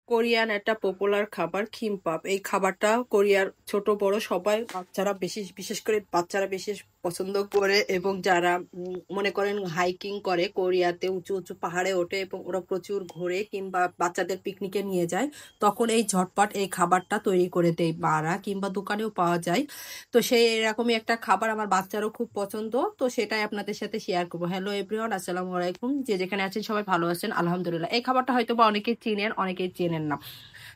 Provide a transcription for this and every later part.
Korean একটা popular খাবার কিম্পাপ। এই খাবারটা কোরিয়ার ছোট বড় সবাই বাচ্চারা বিশেষ করে বাচ্চারা বেশি পছন্দ করে, এবং যারা মনে করেন হাইকিং করে কোরিয়াতে উঁচু উঁচু পাহাড়ে ওঠে এবং ওরা প্রচুর ঘোরে কিংবা বাচ্চাদের পিকনিকে নিয়ে যায়, তখন এই ঝটপট এই খাবারটা তৈরি করে দেয় মারা, কিংবা দোকানেও পাওয়া যায়। তো সেই এরকমই একটা খাবার আমার বাচ্চারও খুব পছন্দ, তো সেটাই আপনাদের সাথে শেয়ার করবো। হ্যালো এভরিওয়ান, আসসালামু আলাইকুম। যে যেখানে আছেন সবাই ভালো আছেন আলহামদুলিল্লাহ। এই খাবারটা হয়তো বা অনেকেই চিনেন, অনেকেই চেনেন না।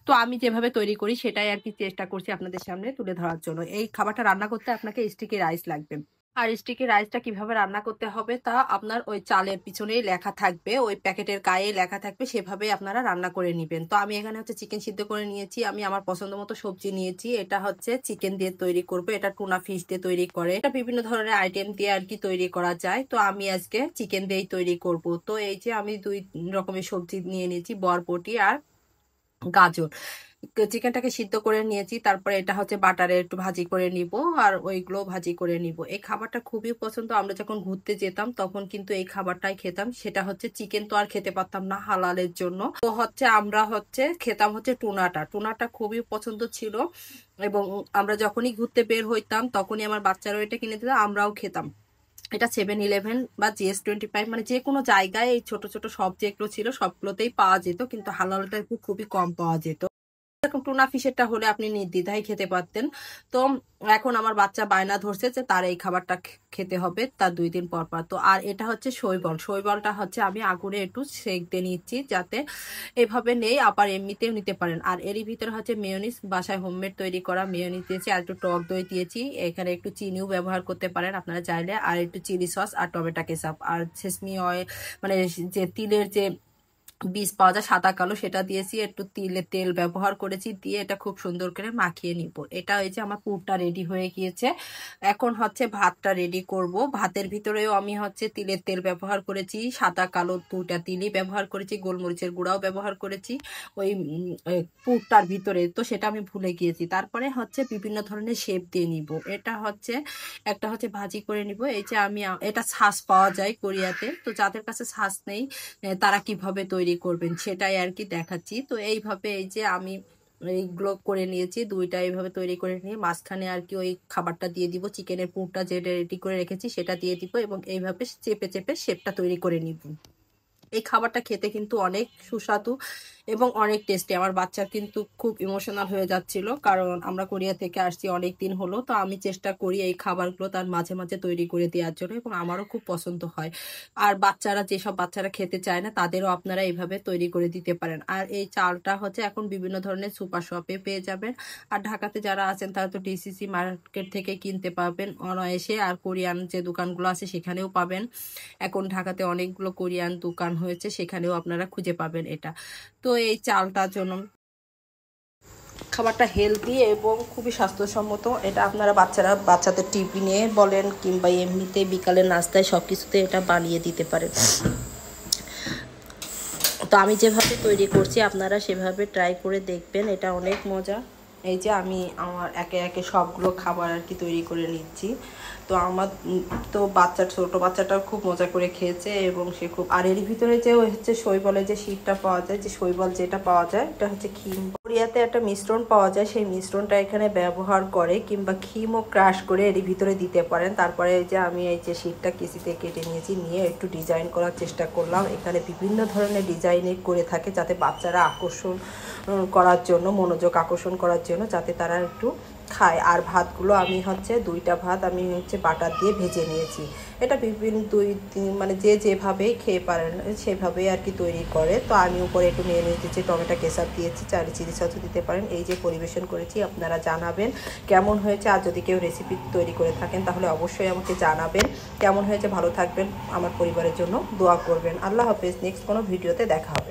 তো আমি যেভাবে তৈরি করি সেটাই আর কি চেষ্টা করছি আপনাদের সামনে তুলে ধরার জন্য। এই খাবারটা রান্না করতে আপনাকে স্টিকি রাইস লাগবে। আর স্টিকি রাইসটা কিভাবে রান্না করতে হবে তা আপনার ওই চালের পিছনেই লেখা থাকবে, ওই প্যাকেটের গায়ে লেখা থাকবে, সেভাবে আপনারা রান্না করে নেবেন। তো আমি এখানে হচ্ছে চিকেন সিদ্ধ করে নিয়েছি, আমি আমার পছন্দ মতো সবজি নিয়েছি। এটা হচ্ছে চিকেন দিয়ে তৈরি করবো, এটা টুনা ফিশ দিয়ে তৈরি করে, এটা বিভিন্ন ধরনের আইটেম দিয়ে আর কি তৈরি করা যায়। তো আমি আজকে চিকেন দিয়েই তৈরি করব। তো এই যে আমি দুই রকমের সবজি নিয়ে নিয়েছি, বরবটি আর গাজর। চিকেনটাকে সিদ্ধ করে নিয়েছি, তারপরে এটা হচ্ছে বাটারে একটু ভাজি করে নিব, আর ওইগুলো ভাজি করে নিব। এই খাবারটা খুবই পছন্দ, আমরা যখন ঘুরতে যেতাম তখন কিন্তু এই খাবারটাই খেতাম। সেটা হচ্ছে চিকেন তো আর খেতে পারতাম না হালালের জন্য, তো হচ্ছে আমরা হচ্ছে খেতাম হচ্ছে টুনাটা খুবই পছন্দ ছিল, এবং আমরা যখনই ঘুরতে বের হইতাম তখনই আমার বাচ্চারাও এটা কিনে দিত, আমরাও খেতাম। এটা 7-11 বা GS25 মানে যে কোনো জায়গায় এই ছোট ছোট সব যেগুলো ছিল সবগুলোতেই পাওয়া যেত, কিন্তু হালালটা খুবই কম পাওয়া যেত। এরকম টুনা ফিশেরটা হলে আপনি নির্দ্বিধায় খেতে পারতেন। তো এখন আমার বাচ্চা বায়না ধরছে যে তার এই খাবারটা খেতে হবে তার 2 দিন পর পর। তো আর এটা হচ্ছে শৈবলটা হচ্ছে আমি আগুনে একটু সেক দিয়ে নিচ্ছি, যাতে এভাবে নেই, আবার এমনিতেও নিতে পারেন। আর এরই ভিতরে হচ্ছে মেয়োনিজ, বাসায় হোমমেড তৈরি করা মেয়োনিজ দিয়েছি, আর একটু টক দই দিয়েছি, এখানে একটু চিনিও ব্যবহার করতে পারেন আপনারা চাইলে, আর একটু চিলি সস আর টমেটো কেচাপ, আর সেসমি অয়েল মানে যে তিলের যে বীজ পাওয়া যায় সাদা কালো, সেটা দিয়েছি, একটু তেল ব্যবহার করেছি, দিয়ে এটা খুব সুন্দর করে মাখিয়ে নিব। এটা হয়েছে আমার পুরটা রেডি হয়ে গিয়েছে। এখন হচ্ছে ভাতটা রেডি করব। ভাতের ভিতরেও আমি হচ্ছে তিলের তেল ব্যবহার করেছি, সাদা কালো 2টা তিলই ব্যবহার করেছি, গোলমরিচের গুঁড়াও ব্যবহার করেছি ওই পুরটার ভিতরে, তো সেটা আমি ভুলে গিয়েছি। তারপরে হচ্ছে বিভিন্ন ধরনের শেপ দিয়ে নিব। এটা হচ্ছে একটা হচ্ছে ভাজি করে নিব। এই যে আমি এটা ছাঁচ পাওয়া যায় কোরিয়াতে, তো যাদের কাছে ছাঁচ নেই তারা কিভাবে তৈরি করবেন সেটাই আর কি দেখাচ্ছি। তো এইভাবে এই যে আমি এইগুলো করে নিয়েছি, 2টা এইভাবে তৈরি করে নিয়ে মাঝখানে আর কি ওই খাবারটা দিয়ে দিব, চিকেনের পুরটা যেটা রেডি করে রেখেছি সেটা দিয়ে দিব, এবং এইভাবে চেপে চেপে শেপটা তৈরি করে নিব। এই খাবারটা খেতে কিন্তু অনেক সুস্বাদু এবং অনেক টেস্টি। আমার বাচ্চা কিন্তু খুব ইমোশনাল হয়ে যাচ্ছিল, কারণ আমরা কোরিয়া থেকে আসছি অনেক দিন হলো। তো আমি চেষ্টা করি এই খাবারগুলো তার মাঝে মাঝে তৈরি করে দেওয়ার জন্য, এবং আমারও খুব পছন্দ হয়। আর যেসব বাচ্চারা খেতে চায় না তাদেরও আপনারা এইভাবে তৈরি করে দিতে পারেন। আর এই চালটা হচ্ছে এখন বিভিন্ন ধরনের সুপার শপে পেয়ে যাবেন, আর ঢাকাতে যারা আছেন তারা তো DCC মার্কেট থেকে কিনতে পাবেন অনায়াসে, আর কোরিয়ান যে দোকানগুলো আছে সেখানেও পাবেন। এখন ঢাকাতে অনেকগুলো কোরিয়ান দোকান হয়েছে, সেখানেও আপনারা খুঁজে পাবেন এটা। তো এই চালটার জন্য খাবারটা হেলদি এবং খুবই স্বাস্থ্যসম্মত। এটা আপনারা বাচ্চাদের টিফিনে বলেন কিংবা এমনিতে বিকালের নাস্তায় সব কিছুতে এটা বানিয়ে দিতে পারেন। তো আমি যেভাবে তৈরি করছি আপনারা সেভাবে ট্রাই করে দেখবেন, এটা অনেক মজা। এই যে আমি আমার একে একে সবগুলো খাবার আর কি তৈরি করে নিচ্ছি। তো আমার তো ছোট বাচ্চাটাও খুব মজা করে খেয়েছে, এবং সে খুব। আর এর ভিতরে যে হচ্ছে শৈবলের যে শীতটা পাওয়া যায়, যে শৈবল যেটা পাওয়া যায় এটা হচ্ছে ক্ষীম। কোরিয়াতে একটা মিশ্রণ পাওয়া যায়, সেই মিশ্রণটা এখানে ব্যবহার করে, কিংবা ক্ষীমও ক্রাশ করে এর ভিতরে দিতে পারেন। তারপরে এই যে আমি এই যে শীতটা কেসিতে কেটে নিয়েছি, নিয়ে একটু ডিজাইন করার চেষ্টা করলাম। এখানে বিভিন্ন ধরনের ডিজাইনে করে থাকে, যাতে বাচ্চারা আকর্ষণ করার জন্য, মনোযোগ আকর্ষণ করার জন্য, যাতে তারা একটু খায়। আর ভাতগুলো আমি হচ্ছে 2টা ভাত আমি হচ্ছে বাটার দিয়ে ভেজে নিয়েছি। এটা বিভিন্ন মানে যে যেভাবে খেয়ে পারেন সেভাবেই আর কি তৈরি করে। তো আমি উপরে একটু নিয়ে নিয়েছি, টমেটো কেচাপ দিয়েছি, চাইলে চিলি সসও দিতে পারেন। এই যে পরিবেশন করেছি, আপনারা জানাবেন কেমন হয়েছে। আর যদি কেউ রেসিপি তৈরি করে থাকেন তাহলে অবশ্যই আমাকে জানাবেন কেমন হয়েছে। ভালো থাকবেন, আমার পরিবারের জন্য দোয়া করবেন। আল্লাহ হাফেজ। নেক্সট কোনো ভিডিওতে দেখা হবে।